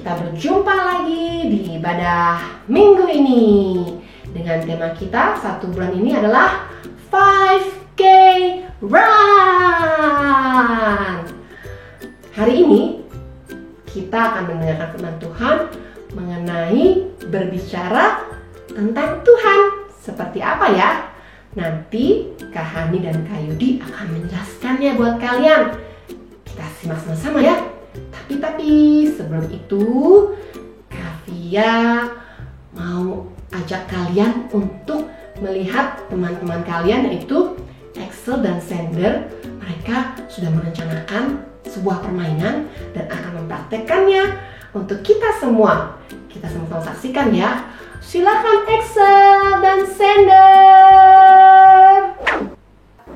kita berjumpa lagi di ibadah minggu ini. Dengan tema kita satu bulan ini adalah 5K Run. Hari ini kita akan mendengarkan firman Tuhan mengenai berbicara tentang Tuhan. Seperti apa ya? Nanti Kak Hani dan Kak Yudi akan menjelaskannya buat kalian. Kita simak sama-sama ya. Tapi sebelum itu Kak Via mau ajak kalian untuk melihat teman-teman kalian, yaitu Axel dan Sander. Mereka sudah merencanakan sebuah permainan dan akan mempraktekkannya untuk kita semua. Kita sama-sama saksikan ya. Silakan Axel dan Sander.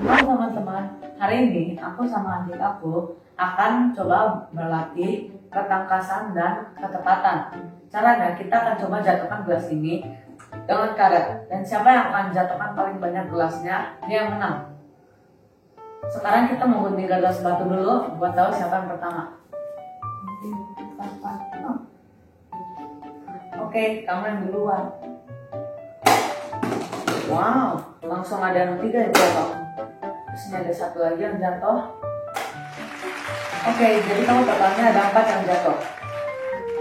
Halo teman-teman, hari ini aku sama adik aku akan coba berlatih ketangkasan dan ketepatan. Caranya kita akan coba jatuhkan gelas ini dengan karet, dan siapa yang akan jatuhkan paling banyak gelasnya, dia yang menang. Sekarang kita menggunting gelas batu dulu buat tahu siapa yang pertama. Oke, kamu yang duluan. Wow, langsung ada yang 3 yang jatuh. Terus ini ada satu lagi yang jatuh. Oke, jadi kamu totalnya ada 4 yang jatuh.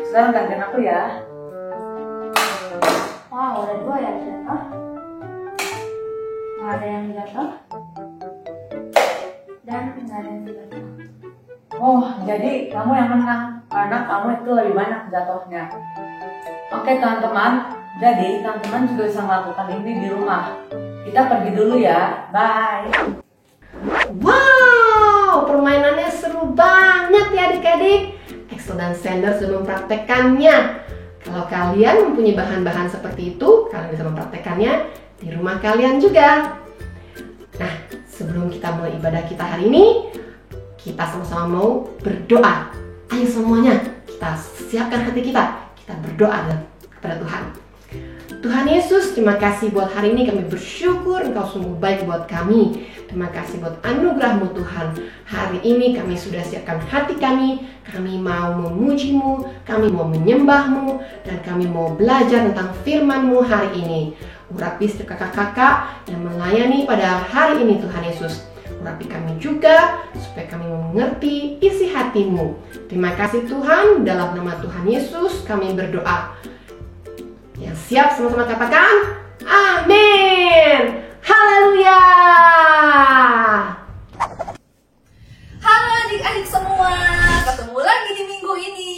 Sekarang gantian aku ya. Wow, ada 2 yang jatuh. Nggak ada yang jatuh. Dan nggak ada yang jatuh. Oh, jadi kamu yang menang karena kamu itu lebih banyak jatuhnya. Oke teman-teman, jadi teman-teman juga bisa melakukan ini di rumah. Kita pergi dulu ya, bye. Wow, permainannya seru banget ya adik-adik. Axel dan Sander sudah mempraktekkannya. Kalau kalian mempunyai bahan-bahan seperti itu, kalian bisa mempraktekkannya di rumah kalian juga. Nah, sebelum kita mulai ibadah kita hari ini, kita sama-sama mau berdoa. Ayo semuanya, kita siapkan hati kita. Kita berdoa kepada Tuhan. Tuhan Yesus, terima kasih buat hari ini. Kami bersyukur Engkau sungguh baik buat kami. Terima kasih buat anugerah-Mu Tuhan. Hari ini kami sudah siapkan hati kami. Kami mau memuji-Mu, kami mau menyembah-Mu, dan kami mau belajar tentang firman-Mu hari ini. Urapi setiap kakak-kakak yang melayani pada hari ini Tuhan Yesus. Urapi kami juga supaya kami mengerti isi hati-Mu. Terima kasih Tuhan, dalam nama Tuhan Yesus kami berdoa. Yang siap sama-sama katakan amin. Haleluya. Halo adik-adik semua, ketemu lagi di minggu ini.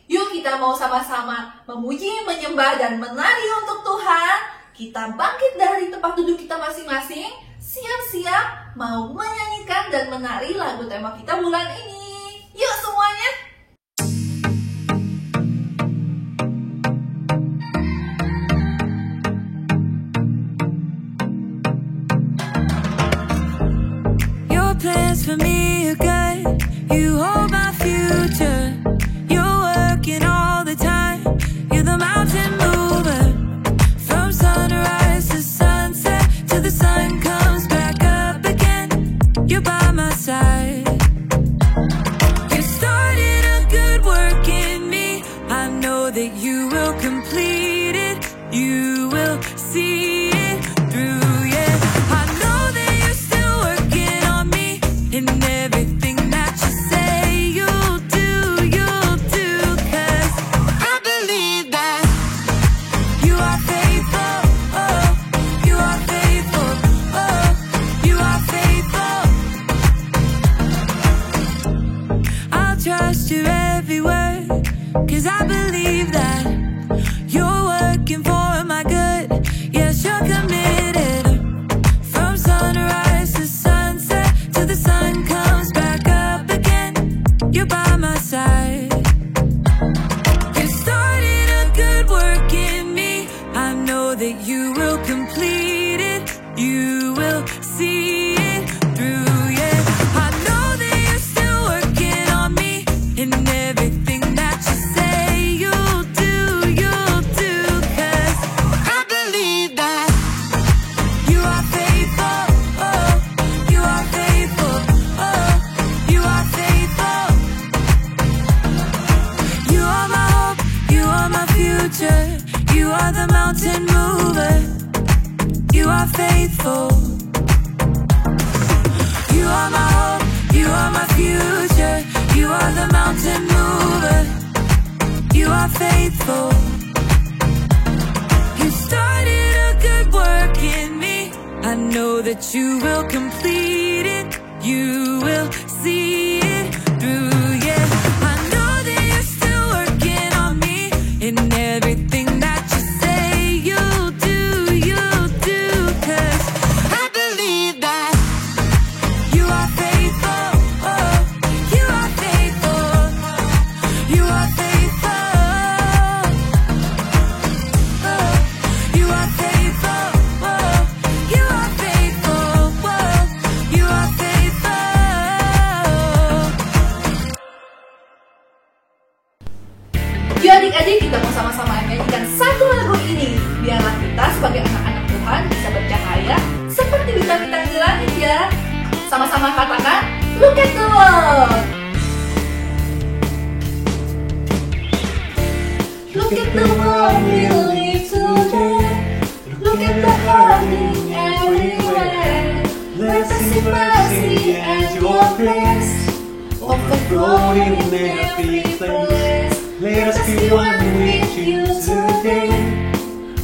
Yuk kita mau sama-sama memuji, menyembah, dan menari untuk Tuhan. Kita bangkit dari tempat duduk kita masing-masing, siap-siap mau menyanyikan dan menari lagu tema kita bulan ini. Yuk semuanya. Your plans for me are good. You hold my future. You're working all the time. You're the mountain mover. From sunrise to sunset, till the sun comes back up again. You're by my side. You started a good work in me. I know that you will complete it. You will see it through, yeah. I know that you're still working on me. And everything that you say you'll do, 'cause I believe that you are faithful, oh, you are faithful, oh, you are faithful. I'll trust your every word, 'cause I believe that you're working for my good. Yes, you're committed. From sunrise to sunset, till the sun comes back up again. You're by my side. You started a good work in me. I know that you will complete it. You will see it through, yeah. I know that you're still working on me. And everything that you say you'll future. You are the mountain mover. You are faithful. You are my hope. You are my future. You are the mountain mover. You are faithful. You started a good work in me. I know that you will complete it. You will see it through, yeah. I know that you're still working on me. In everything that you say you'll do, 'cause I believe that you are faithful. Oh, you are faithful. You are faithful. Oh, you are faithful. Oh, you are faithful. Oh, you are faithful. Yuk adik-adik, kita mau sama-sama menyanyikan satu lagu ini. Biarlah kita sebagai anak-anak Tuhan bisa bercahaya seperti bintang-bintang di langit ya. Sama-sama katakan, look at the world. Look at the world we live today. Look at the hurting everywhere. Let us see mercy and your grace overflowing in every place. Let us be one with you today,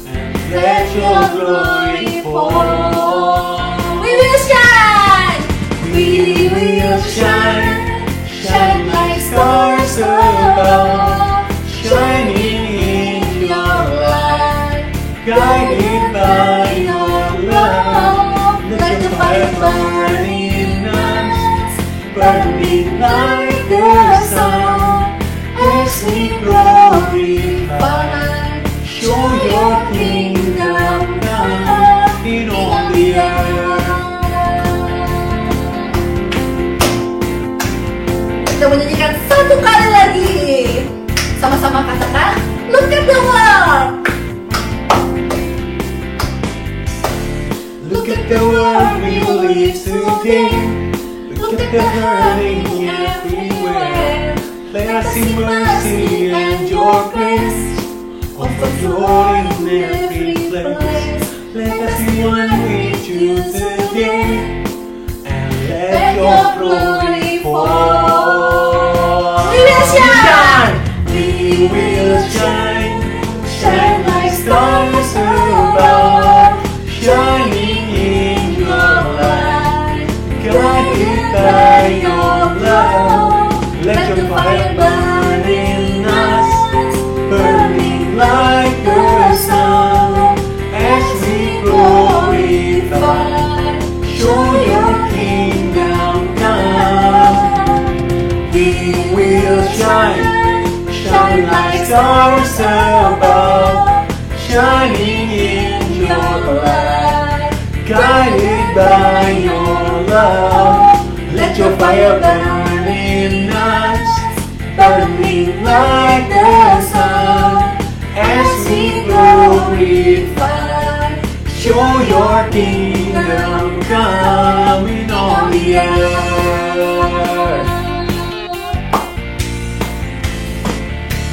and let your glory fall. We will shine. We will shine, shine like stars above, shining in your light, guided by your love. Let the fire burn in us, burning like the sun. As we glorify, show your kingdom come in all the earth. Kita menyanyikan satu kali lagi. Sama-sama katakan, look at the world. Look at the world we live today. Look at the hurting everywhere. Let us see mercy and your grace overflowing in every place. Let us be one with you today, and let your glory fall. We will shine. We will shine, shine like stars above, shining in your light, guided by your love. Let your fire burn in us, burning like the sun. As we glorify, show your kingdom come. We will shine, shine like stars above, shining in your light, guided by your love. Let your fire burn in us, burning like the sun. As we glorify, show your kingdom come in all the earth.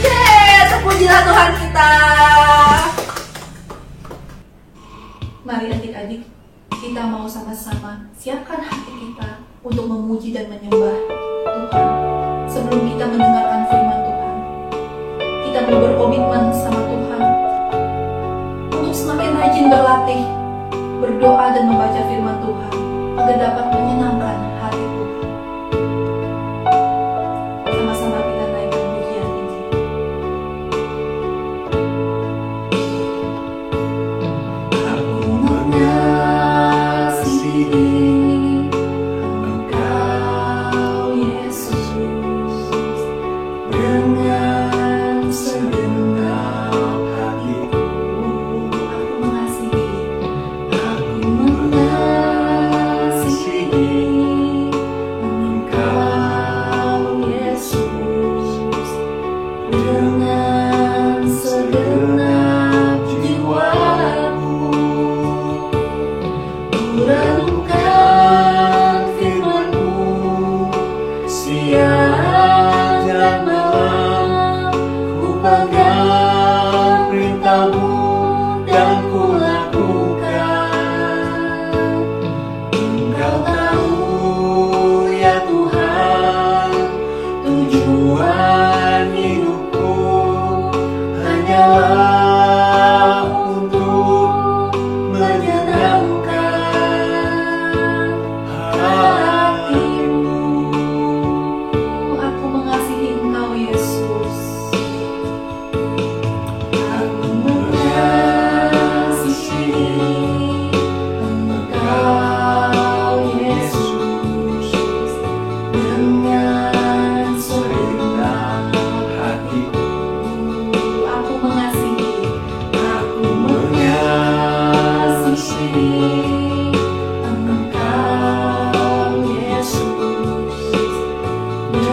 Yeay, terpujilah Tuhan kita. Mari adik-adik, kita mau sama-sama siapkan hati kita untuk memuji dan menyembah Tuhan. Sebelum kita mendengarkan firman Tuhan, kita mau berkomitmen sama Tuhan untuk semakin rajin berlatih, berdoa dan membaca firman Tuhan agar dapat menyenangkan hati Tuhan. Sama-sama kita naikkan pujian ini. Aku mengasihi Engkau, Yesus, dengan segenap hatiku. Aku mengasihi. Aku mengasihi Engkau, Yesus, dengan segenap jiwaku. Ku renungkan firman-Mu siang dan malam, ku pegang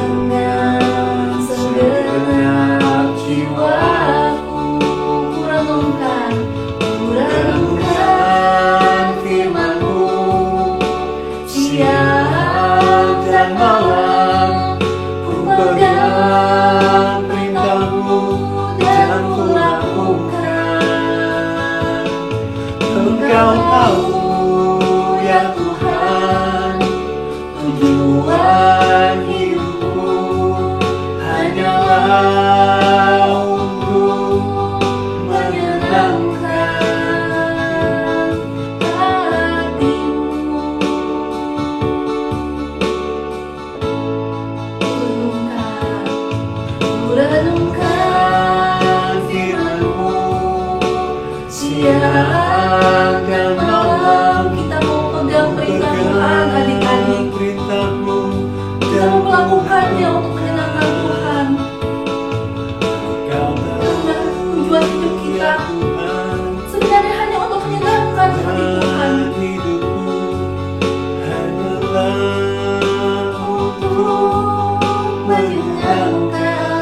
dengan segenap jiwaku. Kurenungkan firman-Mu siang dan malam. Ku pegang perintah-Mu dan ku lakukan. Engkau tahu ya Tuhan, tujuan hidupku hanyalah untuk menyenangkan hati-Mu. Kurenungkan firman-Mu siang dan malam. Kita mau pegang perintah-Mu, adik-adik. Perintah-Mu Kita mau melakukannya untuk menyenangkan Tuhan. Karena tujuan hidup kita sebenarnya hanya untuk menyenangkan hati Tuhan. Hidupku hanyalah untuk menyenangkan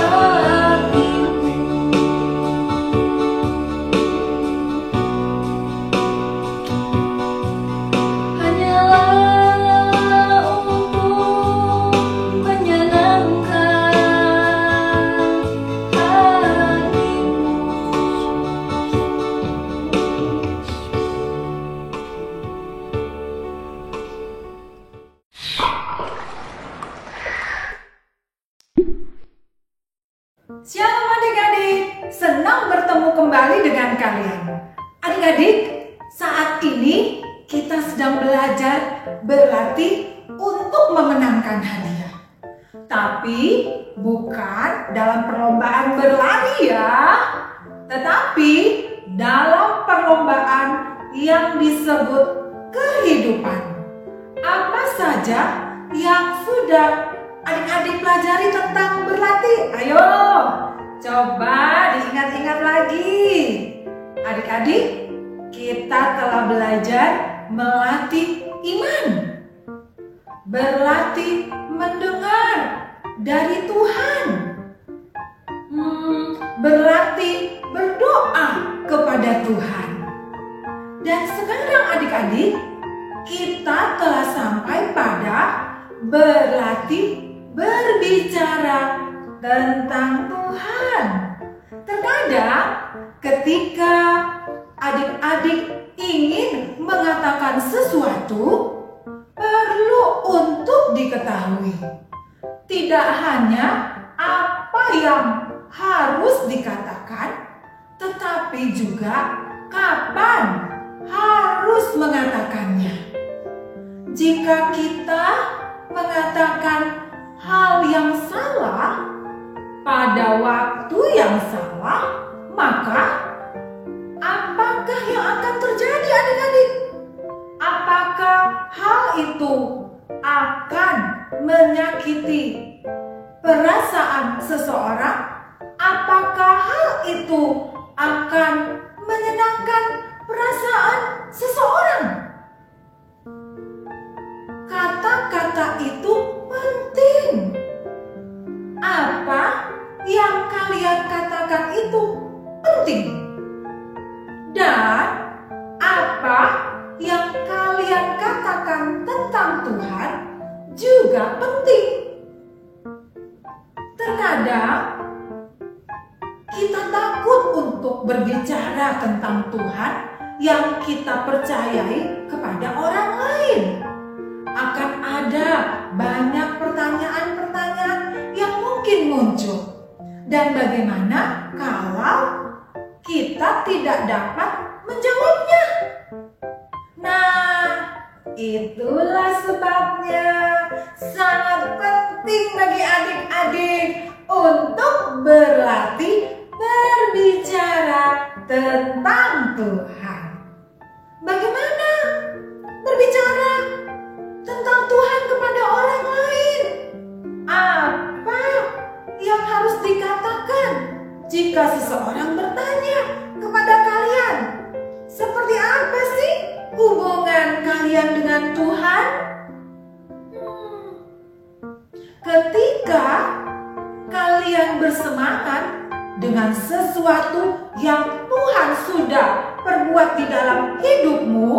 hati-Mu. Hanyalah untuk menyenangkan hati-Mu. Shalom adik-adik, senang bertemu kembali dengan kalian. Adik-adik, saat ini kita sedang belajar berlatih untuk memenangkan hadiah. Tapi bukan dalam perlombaan berlari ya, tetapi dalam perlombaan yang disebut kehidupan. Apa saja yang sudah adik-adik pelajari tentang berlatih? Ayo, coba diingat-ingat lagi. Adik-adik, kita telah belajar melatih iman, berlatih mendengar dari Tuhan, berlatih berdoa kepada Tuhan. Dan sekarang adik-adik, kita telah sampai pada berlatih berbicara tentang Tuhan. Terkadang ketika adik-adik ingin mengatakan sesuatu, perlu untuk diketahui tidak hanya apa yang harus dikatakan, tetapi juga kapan harus mengatakannya. Jika kita mengatakan hal yang salah pada waktu yang salah, maka apakah yang akan terjadi adik-adik? Apakah hal itu akan menyakiti perasaan seseorang? Apakah hal itu akan menyenangkan perasaan seseorang? Kata-kata itu penting. Apa yang kalian katakan itu penting. Dan apa yang kalian katakan tentang Tuhan juga penting. Terkadang kita takut untuk berbicara tentang Tuhan yang kita percayai kepada orang lain. Akan ada banyak pertanyaan-pertanyaan yang mungkin muncul. Dan bagaimana kalau kita tidak dapat menjawabnya? Nah, itulah sebabnya sangat penting bagi adik-adik untuk berlatih berbicara tentang Tuhan. Bagaimana berbicara tentang Tuhan kepada orang lain? Apa yang harus dikatakan jika seseorang bertanya kepada kalian? Seperti apa sih hubungan kalian dengan Tuhan? ketika kalian bersemangat dengan sesuatu yang Tuhan sudah perbuat di dalam hidupmu,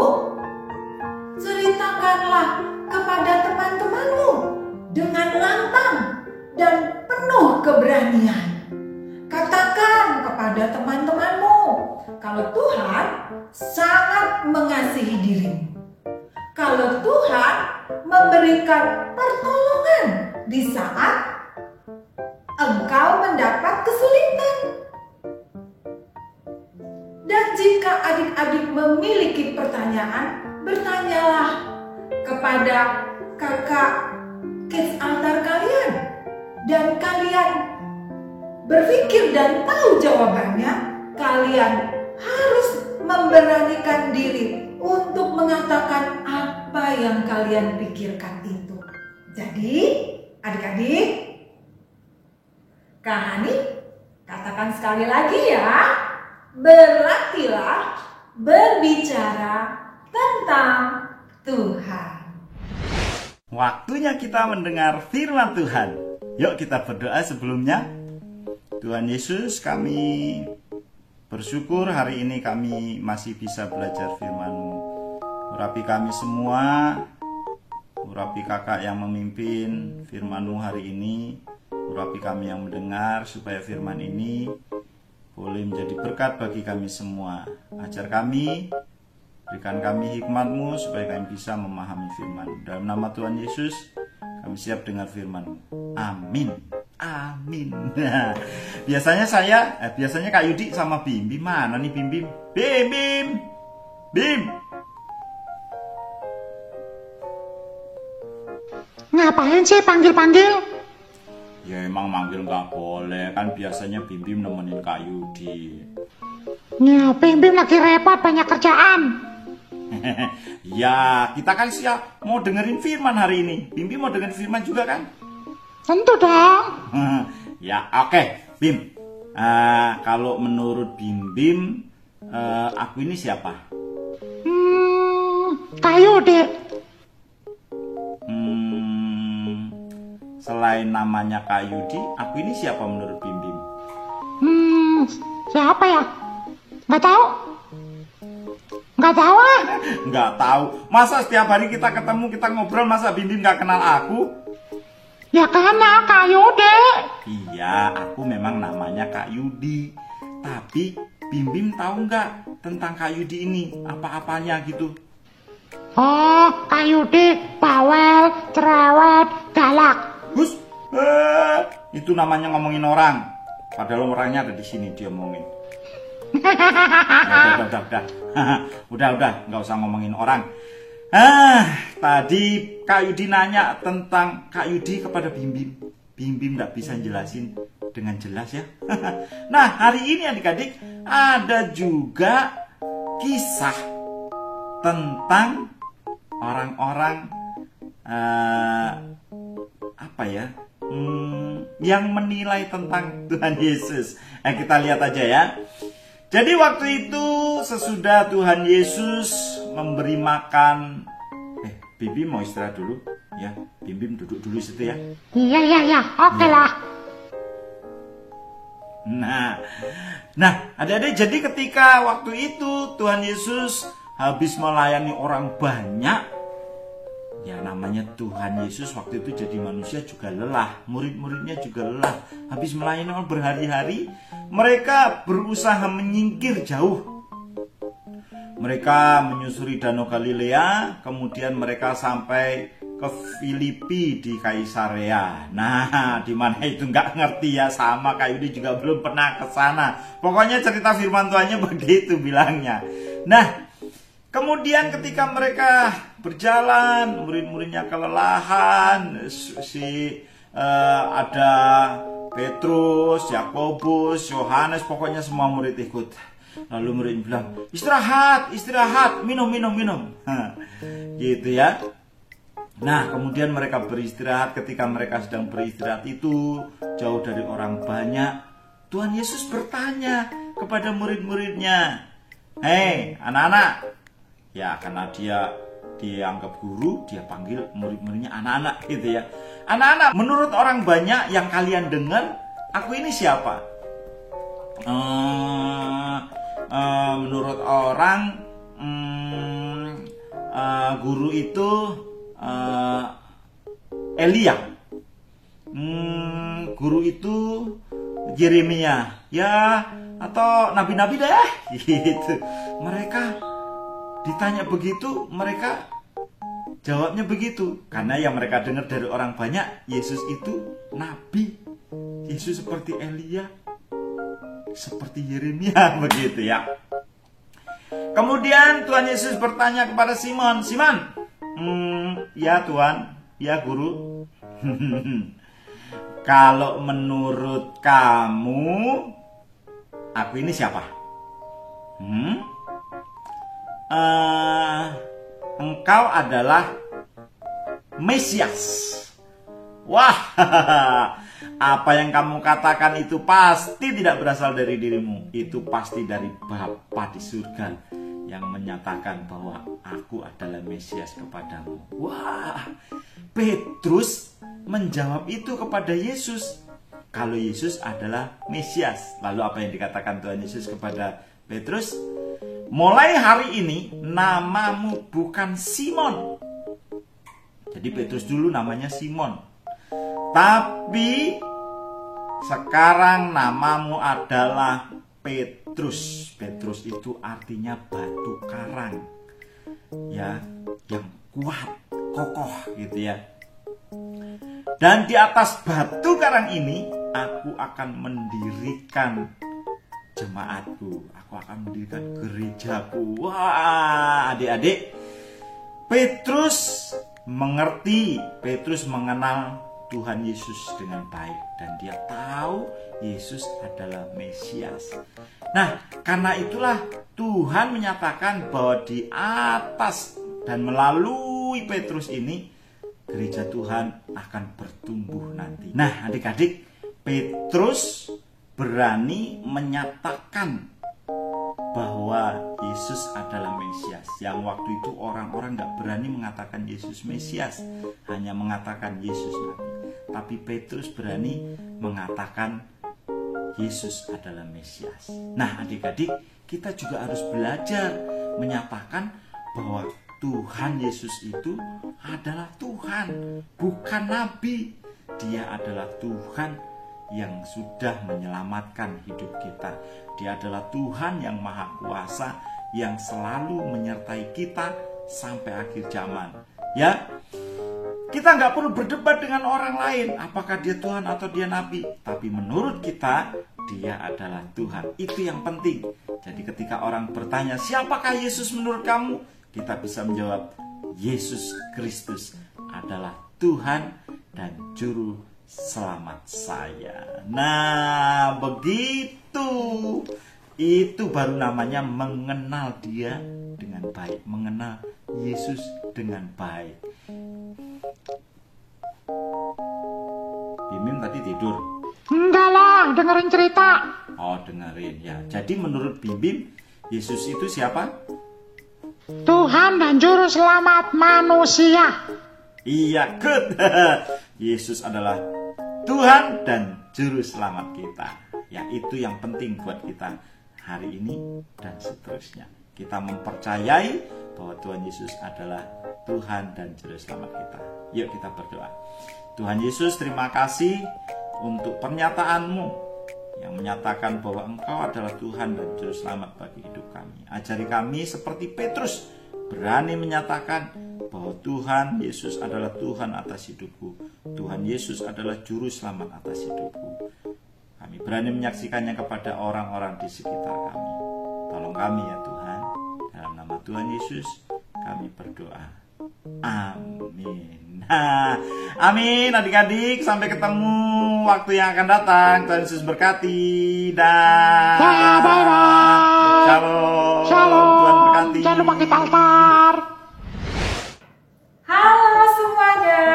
ceritakanlah kepada teman-temanmu dengan lantang dan penuh keberanian. Katakan kepada teman-temanmu kalau Tuhan sangat mengasihi dirimu. Kalau Tuhan memberikan pertolongan di saat engkau mendapat kesulitan. Dan jika adik-adik memiliki pertanyaan, bertanyalah kepada kakak kids altar kalian. Dan kalian berpikir dan tahu jawabannya, kalian harus memberanikan diri untuk mengatakan apa yang kalian pikirkan itu. Jadi, adik-adik, Kak Hani, katakan sekali lagi ya, berlatihlah berbicara tentang Tuhan. Waktunya kita mendengar firman Tuhan. Yuk kita berdoa sebelumnya. Tuhan Yesus, kami bersyukur hari ini kami masih bisa belajar firman-Mu. Urapi kami semua, urapi kakak yang memimpin firman-Mu hari ini, urapi kami yang mendengar supaya firman ini boleh menjadi berkat bagi kami semua. Ajar kami, berikan kami hikmat-Mu supaya kami bisa memahami firman-Mu. Dalam nama Tuhan Yesus, kami siap dengar firman-Mu. Amin. Amin. Nah, biasanya Kak Yudi sama Bim. Bim mana nih Bim? Bim. Ngapain sih panggil-panggil? Ya emang manggil nggak boleh, kan biasanya Bim nemenin Kak Yudi. Ya, Bim lagi repot banyak kerjaan. Ya, kita kan siap mau dengerin firman hari ini. Bim mau dengerin firman juga kan? Tentu dong. Ya, oke, Bim. Kalau menurut Bim, aku ini siapa? Kayu deh. Selain namanya Kak Yudi, aku ini siapa menurut Bim? Siapa ya? Nggak tahu. Nggak tahu ah. Nggak tahu. Masa setiap hari kita ketemu, kita ngobrol, masa Bim nggak kenal aku? Ya karena Kak Yudi. Iya, aku memang namanya Kak Yudi. Tapi Bim tahu nggak tentang Kak Yudi ini? Apa-apanya gitu? Oh, Kak Yudi bawel, cerewet, galak. Hus, itu namanya ngomongin orang. Padahal orangnya ada di sini dia ngomongin. Udah, nggak usah ngomongin orang. Tadi Kak Yudi nanya tentang Kak Yudi kepada Bim. Bim nggak bisa jelasin dengan jelas ya. Nah, hari ini adik-adik ada juga kisah tentang orang-orang yang menilai tentang Tuhan Yesus. Kita lihat aja ya. Jadi waktu itu sesudah Tuhan Yesus memberi makan, Bim mau istirahat dulu ya. Bim duduk dulu situ ya. Iya, oke lah. Nah, adik-adik, jadi ketika waktu itu Tuhan Yesus habis melayani orang banyak, ya namanya Tuhan Yesus waktu itu jadi manusia juga lelah, murid-muridnya juga lelah. Habis melayani orang berhari-hari, mereka berusaha menyingkir jauh. Mereka menyusuri Danau Galilea, kemudian mereka sampai ke Filipi di Kaisarea. Nah, di mana itu nggak ngerti ya, sama kayak ini juga belum pernah ke sana. Pokoknya cerita firman Tuhannya begitu bilangnya. Nah, kemudian ketika mereka berjalan, murid-muridnya kelelahan, ada Petrus, Yakobus, Yohanes, pokoknya semua murid ikut. Lalu murid bilang, istirahat, minum. Gitu ya. Nah, kemudian mereka beristirahat. Ketika mereka sedang beristirahat itu, jauh dari orang banyak, Tuhan Yesus bertanya kepada murid-muridnya, "Hei, anak-anak." Ya, karena dia dia anggap guru, dia panggil murid-muridnya anak-anak gitu ya. Anak-anak, menurut orang banyak yang kalian dengar, aku ini siapa? Menurut orang, guru itu Elia, guru itu Yeremia, ya, atau nabi-nabi deh, gitu. Mereka ditanya begitu, mereka jawabnya begitu, karena yang mereka dengar dari orang banyak, Yesus itu nabi, Yesus seperti Elia, seperti Yeremia, begitu ya. Kemudian Tuhan Yesus bertanya kepada Simon, Simon, ya Tuhan, ya guru, kalau menurut kamu, aku ini siapa? Engkau adalah Mesias. Wah, apa yang kamu katakan itu pasti tidak berasal dari dirimu. Itu pasti dari Bapa di surga yang menyatakan bahwa aku adalah Mesias kepadamu. Wah, Petrus menjawab itu kepada Yesus. Kalau Yesus adalah Mesias. Lalu apa yang dikatakan Tuhan Yesus kepada Petrus? Mulai hari ini namamu bukan Simon. Jadi Petrus dulu namanya Simon. Tapi sekarang namamu adalah Petrus. Petrus itu artinya batu karang. Ya, yang kuat, kokoh gitu ya. Dan di atas batu karang ini aku akan mendirikan jemaatku, aku akan mendirikan gerejaku. Wah, adik-adik, Petrus mengerti, Petrus mengenal Tuhan Yesus dengan baik, dan dia tahu Yesus adalah Mesias. Nah, karena itulah Tuhan menyatakan bahwa di atas dan melalui Petrus ini gereja Tuhan akan bertumbuh nanti. Nah, adik-adik, Petrus berani menyatakan bahwa Yesus adalah Mesias. Yang waktu itu orang-orang gak berani mengatakan Yesus Mesias, hanya mengatakan Yesus Nabi. Tapi Petrus berani mengatakan Yesus adalah Mesias. Nah, adik-adik, kita juga harus belajar menyatakan bahwa Tuhan Yesus itu adalah Tuhan, bukan Nabi. Dia adalah Tuhan yang sudah menyelamatkan hidup kita. Dia adalah Tuhan yang Maha Kuasa, yang selalu menyertai kita sampai akhir zaman. Ya, kita nggak perlu berdebat dengan orang lain, apakah dia Tuhan atau dia Nabi. Tapi menurut kita, dia adalah Tuhan. Itu yang penting. Jadi ketika orang bertanya, siapakah Yesus menurut kamu? Kita bisa menjawab, Yesus Kristus adalah Tuhan dan Juru Selamat saya. Nah, begitu. Itu baru namanya mengenal dia dengan baik, mengenal Yesus dengan baik. Bimim tadi tidur? Enggak lah, dengerin cerita. Oh, dengerin ya. Jadi menurut Bim, Yesus itu siapa? Tuhan dan Juru Selamat manusia. Iya, good. Yesus adalah Tuhan dan Juru Selamat kita. Ya, itu yang penting buat kita hari ini dan seterusnya. Kita mempercayai bahwa Tuhan Yesus adalah Tuhan dan Juru Selamat kita. Yuk kita berdoa. Tuhan Yesus, terima kasih untuk pernyataan-Mu yang menyatakan bahwa Engkau adalah Tuhan dan Juru Selamat bagi hidup kami. Ajari kami seperti Petrus, berani menyatakan bahwa Tuhan Yesus adalah Tuhan atas hidupku. Tuhan Yesus adalah Juru Selamat atas hidupku. Kami berani menyaksikannya kepada orang-orang di sekitar kami. Tolong kami ya Tuhan. Dalam nama Tuhan Yesus kami berdoa. Amin. Amin adik-adik. Sampai ketemu waktu yang akan datang. Tuhan Yesus berkati. Dan bye-bye. Shalom. Shalom. Tuhan berkati. Jangan lupa kita altar. Halo semuanya,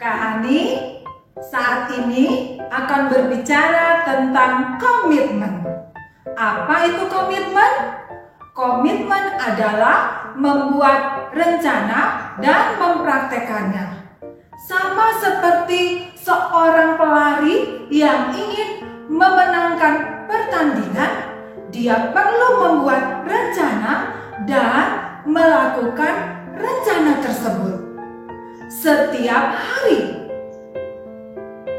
Kak Hani saat ini akan berbicara tentang komitmen. Apa itu komitmen? Komitmen adalah membuat rencana dan mempraktekannya. Sama seperti seorang pelari yang ingin memenangkan pertandingan, dia perlu membuat rencana dan melakukan rencana tersebut setiap hari.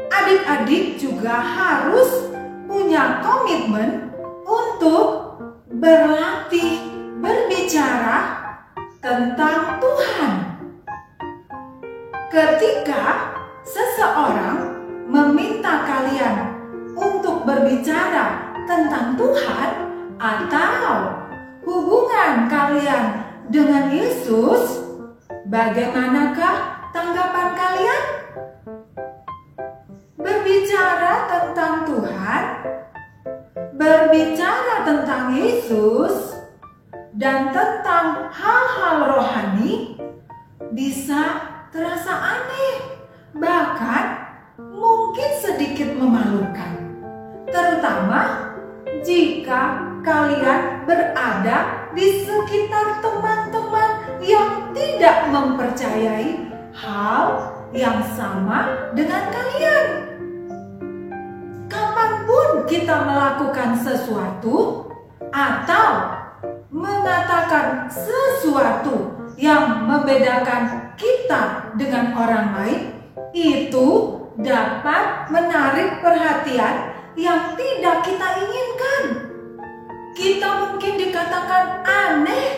Adik-adik juga harus punya komitmen untuk berlatih berbicara tentang Tuhan. Ketika seseorang meminta kalian untuk berbicara tentang Tuhan atau hubungan kalian dengan Yesus, bagaimanakah tanggapan kalian? Berbicara tentang Tuhan, berbicara tentang Yesus, dan tentang hal-hal rohani bisa terasa aneh, bahkan mungkin sedikit memalukan. Terutama jika kalian berada di sekitar teman-teman yang tidak mempercayai hal yang sama dengan kalian. Kapanpun kita melakukan sesuatu atau mengatakan sesuatu yang membedakan kita dengan orang lain, itu dapat menarik perhatian yang tidak kita inginkan. Kita mungkin dikatakan aneh,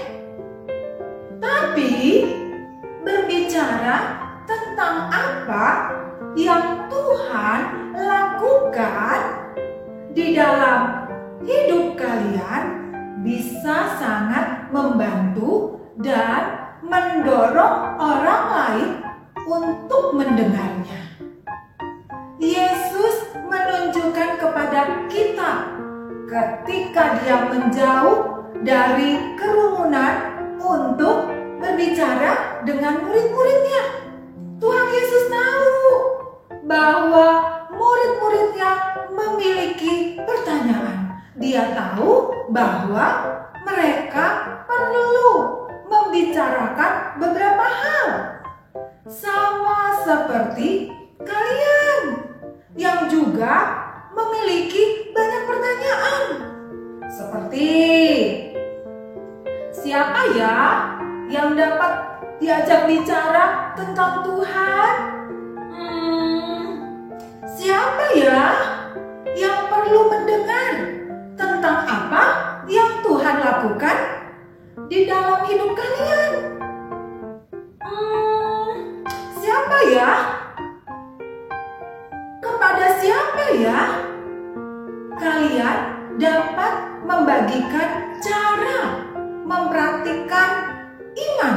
tapi berbicara tentang apa yang Tuhan lakukan di dalam hidup kalian bisa sangat membantu dan mendorong orang lain untuk mendengarnya. Yesus menunjukkan kepada kita ketika dia menjauh dari kerumunan untuk berbicara dengan murid-muridnya. Tuhan Yesus tahu bahwa murid-muridnya memiliki pertanyaan. Dia tahu bahwa mereka perlu membicarakan beberapa hal. Sama seperti kalian yang juga memiliki banyak pertanyaan. Seperti, siapa ya yang dapat diajak bicara tentang Tuhan? Siapa ya yang perlu mendengar tentang apa yang Tuhan lakukan di dalam hidup kalian? Siapa ya? Kepada siapa ya kalian dapat membagikan cara mempraktikkan iman?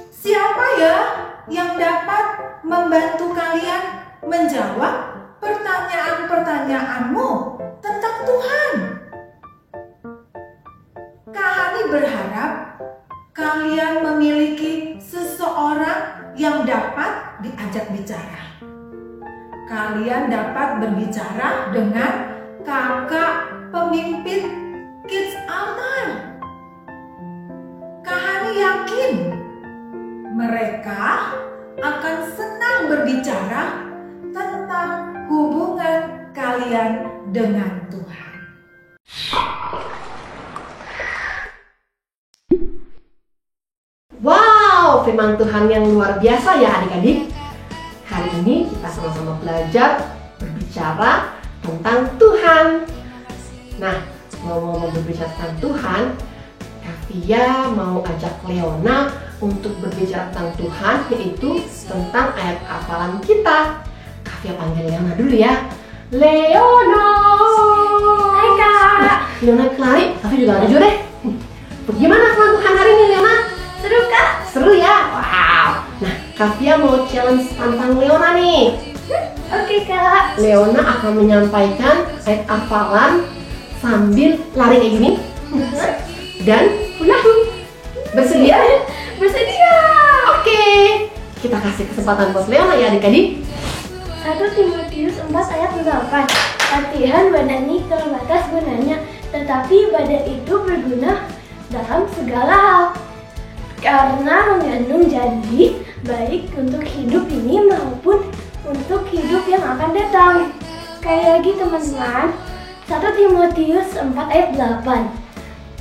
Siapa ya yang dapat membantu kalian menjawab pertanyaan-pertanyaanmu tentang Tuhan? Kak Hani berharap kalian memiliki seseorang yang dapat diajak bicara. Kalian dapat berbicara dengan kakak pemimpin Kids Altar. Kak Hani yakin mereka akan senang berbicara tentang hubungan kalian dengan Tuhan. Wow, firman Tuhan yang luar biasa ya adik-adik. Hari ini kita sama-sama belajar berbicara tentang Tuhan. Nah, ngomong-ngomong berbicara tentang Tuhan, Kavia mau ajak Leona untuk berbicara tentang Tuhan, yaitu tentang ayat hafalan kita. Kavia panggil Leona dulu ya. Leona! Hai Kak. Leona lari, Kavia juga lari juga deh. Bagaimana hafalan Tuhan hari ini Leona? Seru Kak. Seru ya? Wow! Nah, Kavia mau challenge tantang Leona nih. Oke Kak. Leona akan menyampaikan ayat hafalan sambil lari kayak gini dan hula hoop. Bersedia? Bersedia. Oke, kita kasih kesempatan buat Leona ya adik-adik. 1 Timotius 4 ayat 8. Latihan bernyanyi terbatas gunanya tetapi ibadah itu berguna dalam segala hal. Karena mengandung janji baik untuk hidup ini maupun untuk hidup yang akan datang. Sekali lagi teman-teman, 1 Timotius 4 ayat 8.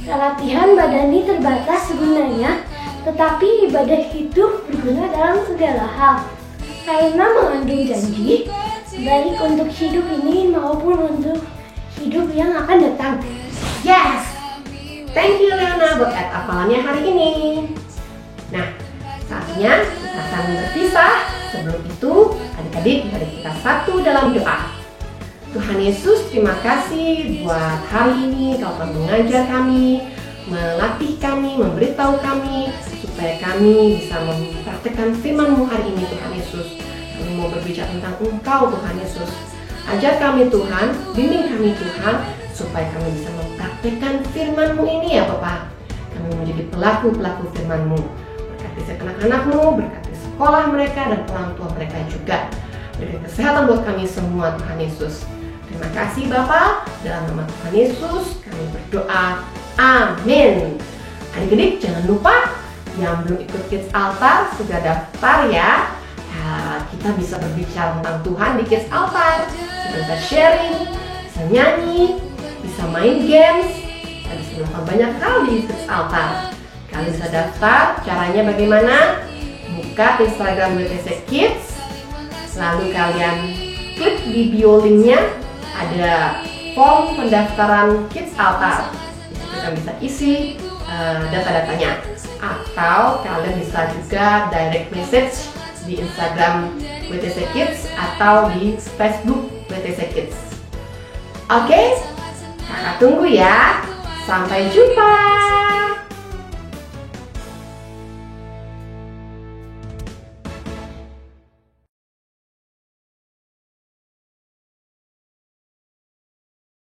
Latihan badani terbatas gunanya, tetapi ibadah itu berguna dalam segala hal. Karena mengandung janji baik untuk hidup ini maupun untuk hidup yang akan datang. Yes! Thank you Leona buat hafalannya hari ini. Nah, saatnya kita akan berpisah. Sebelum itu, adik-adik mari kita satu dalam doa. Tuhan Yesus, terima kasih buat hari ini Kau telah mengajar kami, melatih kami, memberitahu kami supaya kami bisa mempraktekkan firman-Mu hari ini Tuhan Yesus. Kami mau berbicara tentang Engkau Tuhan Yesus. Ajar kami Tuhan, bimbing kami Tuhan, supaya kami bisa mempraktekkan firman-Mu ini ya Bapak. Kami menjadi pelaku-pelaku firman-Mu. Berkati anak-anak-Mu, berkati sekolah mereka dan orang tua mereka juga. Beri kesehatan buat kami semua Tuhan Yesus. Terima kasih Bapak, dalam nama Tuhan Yesus kami berdoa. Amin. Adik-adik jangan lupa yang belum ikut Kids Altar segera daftar ya. Kita bisa berbicara tentang Tuhan di Kids Altar. Kita bisa sharing, bisa nyanyi, bisa main games, kita bisa melakukan banyak hal di Kids Altar. Kalian bisa daftar, caranya bagaimana? Buka Instagram WTC Kids, lalu kalian klik di bio linknya, ada form pendaftaran Kids Altar. Di situ kalian bisa isi data-datanya, atau kalian bisa juga direct message di Instagram WTC Kids atau di Facebook WTC Kids. Oke, kakak tunggu ya. Sampai jumpa.